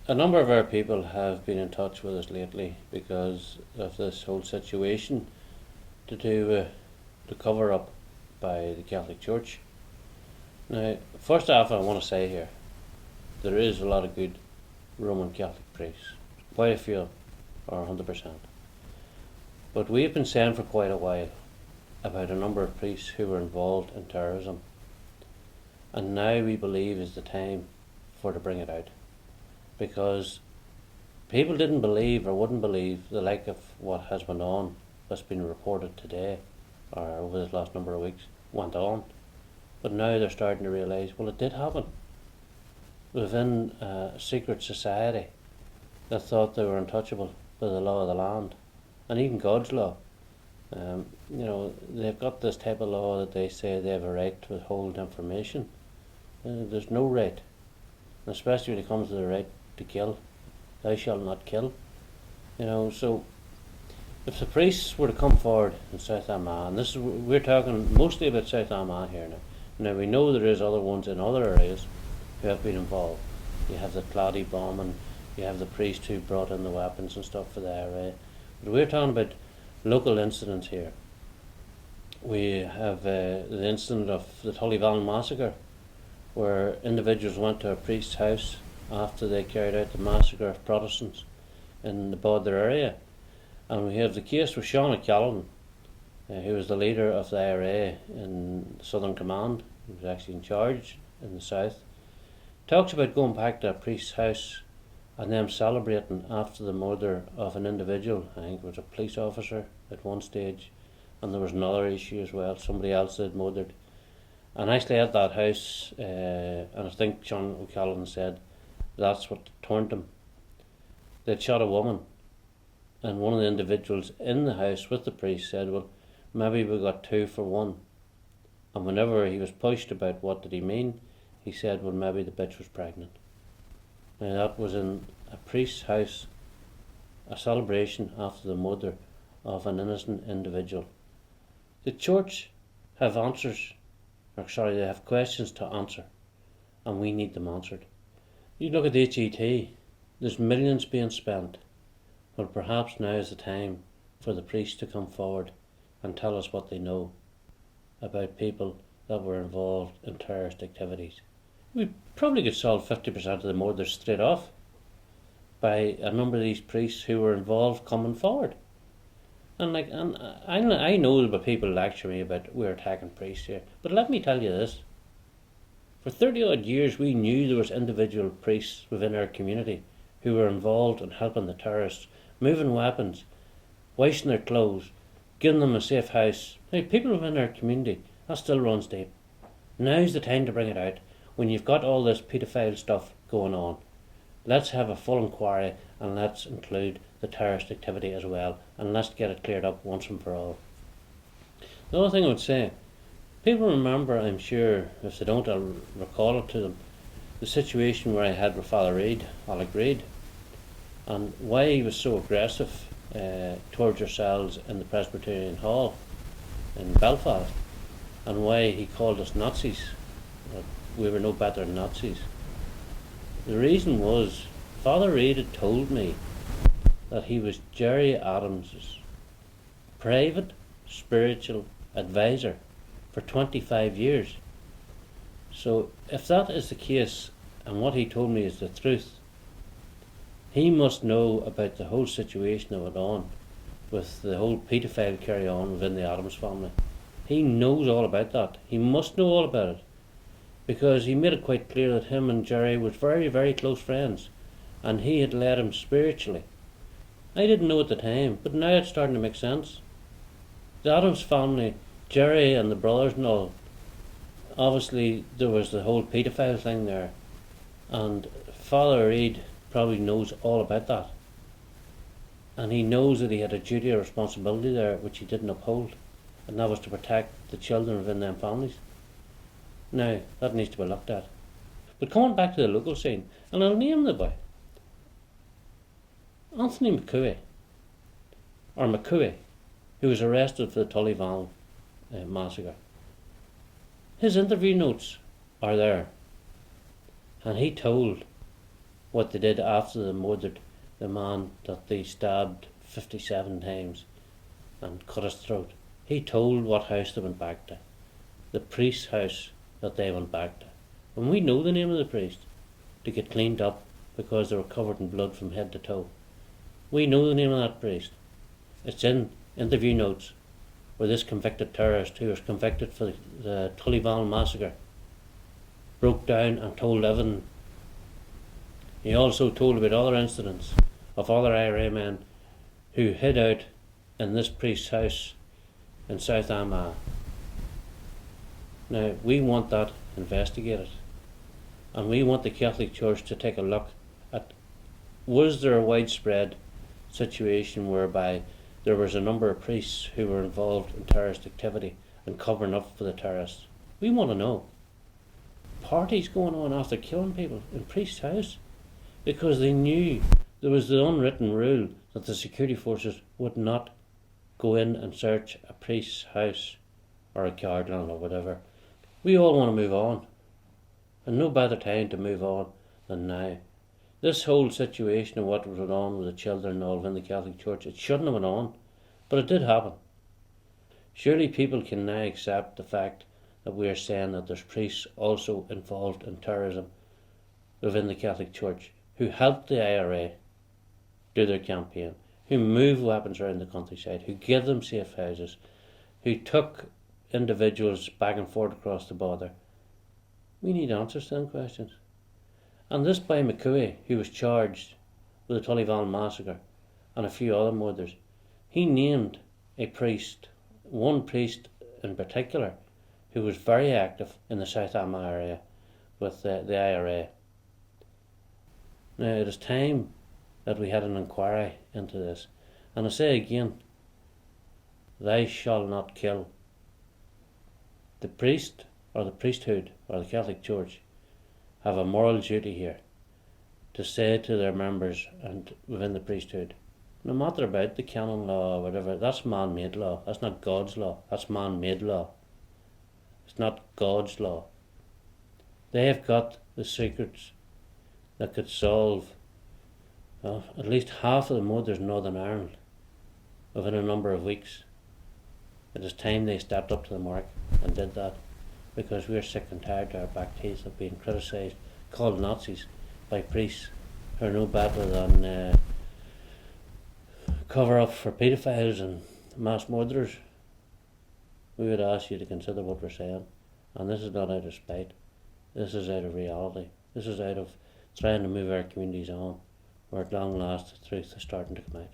A number of our people have been in touch with us lately because of this whole situation to do with the cover up by the Catholic Church. Now, first off, I want to say here, there is a lot of good Roman Catholic priests, quite a few, or 100%. But we have been saying for quite a while about a number of priests who were involved in terrorism, and now we believe is the time for to bring it out, because people didn't believe or wouldn't believe the like of what has went on, that's been reported today or over the last number of weeks, went on. But now they're starting to realise, well, it did happen within a secret society that thought they were untouchable by the law of the land and even God's law. They've got this type of law that they say they have a right to withhold information. There's no right, especially when it comes to the right to kill. Thou shalt not kill. So if the priests were to come forward in South Armagh, and we're talking mostly about South Armagh here now. Now we know there is other ones in other areas who have been involved. You have the Cloddy bombing, you have the priest who brought in the weapons and stuff for the IRA. But we're talking about local incidents here. We have the incident of the Tullyvallen massacre, where individuals went to a priest's house after they carried out the massacre of Protestants in the Bodder area. And we have the case with Sean O'Callaghan, who was the leader of the IRA in Southern Command. He was actually in charge in the south. Talks about going back to a priest's house and them celebrating after the murder of an individual. I think it was a police officer at one stage, and there was another issue as well, somebody else that murdered. And actually at that house, and I think Sean O'Callaghan said that's what turned him. They'd shot a woman, and one of the individuals in the house with the priest said, well, maybe we got 2 for 1. And whenever he was pushed about what did he mean, he said, well, maybe the bitch was pregnant. Now that was in a priest's house, a celebration after the murder of an innocent individual. The church have they have questions to answer, and we need them answered. You look at HET, there's millions being spent. Well, perhaps now is the time for the priests to come forward and tell us what they know about people that were involved in terrorist activities. We probably could solve 50% of the murders straight off by a number of these priests who were involved coming forward. And I know that people lecture me about we're attacking priests here, but let me tell you this. For 30 odd years we knew there was individual priests within our community who were involved in helping the terrorists, moving weapons, washing their clothes, giving them a safe house. Now, people within our community, that still runs deep. Now's the time to bring it out. When you've got all this paedophile stuff going on, let's have a full inquiry and let's include the terrorist activity as well, and let's get it cleared up once and for all. The other thing I would say, people remember, I'm sure, if they don't I'll recall it to them, the situation where I had with Father Reid, Alec Reid, and why he was so aggressive towards yourselves in the Presbyterian Hall in Belfast, and why he called us Nazis, that we were no better than Nazis. The reason was, Father Reid had told me that he was Gerry Adams's private spiritual advisor for 25 years. So if that is the case, and what he told me is the truth, he must know about the whole situation that went on with the whole paedophile carry on within the Adams family. He knows all about that. He must know all about it, because he made it quite clear that him and Gerry was very, very close friends, and he had led him spiritually. I didn't know at the time, but now it's starting to make sense. The Adams family, Gerry and the brothers and all, obviously there was the whole paedophile thing there, and Father Reid probably knows all about that, and he knows that he had a duty or responsibility there which he didn't uphold, and that was to protect the children within them families. Now that needs to be looked at. But coming back to the local scene, and I'll name the boy, Anthony McCooey, who was arrested for the Tullyvallen massacre. His interview notes are there, and he told what they did after they murdered the man that they stabbed 57 times and cut his throat. He told what house they went back to, the priest's house that they went back to. And we know the name of the priest, to get cleaned up because they were covered in blood from head to toe. We know the name of that priest. It's in interview notes where this convicted terrorist, who was convicted for the Tullyvallen massacre, broke down and told everything. He also told about other incidents of other IRA men who hid out in this priest's house in South Armagh. Now, we want that investigated, and we want the Catholic Church to take a look at, was there a widespread situation whereby there was a number of priests who were involved in terrorist activity and covering up for the terrorists? We want to know. Parties going on after killing people in priest's house because they knew there was the unwritten rule that the security forces would not go in and search a priest's house or a cardinal or whatever. We all want to move on, and no better time to move on than now. This whole situation of what was going on with the children and all in the Catholic Church, it shouldn't have went on, but it did happen. Surely people can now accept the fact that we are saying that there's priests also involved in terrorism within the Catholic Church who helped the IRA do their campaign, who moved weapons around the countryside, who gave them safe houses, who took individuals back and forth across the border. We need answers to them questions. And this by McCooey, who was charged with the Tullyvallen massacre and a few other murders, he named a priest, one priest in particular, who was very active in the South Armagh area with the IRA. Now it is time that we had an inquiry into this. And I say again, thou shalt not kill. The priest or the priesthood or the Catholic Church have a moral duty here to say to their members and within the priesthood, no matter about the canon law or whatever, that's man-made law. That's not God's law. That's man-made law. It's not God's law. They have got the secrets that could solve at least half of the murders in Northern Ireland within a number of weeks. It is time they stepped up to the mark and did that, because we are sick and tired to our back teeth of being criticised, called Nazis by priests who are no better than cover up for paedophiles and mass murderers. We would ask you to consider what we're saying, and this is not out of spite. This is out of reality. This is out of trying to move our communities on, where at long last the truth is starting to come out.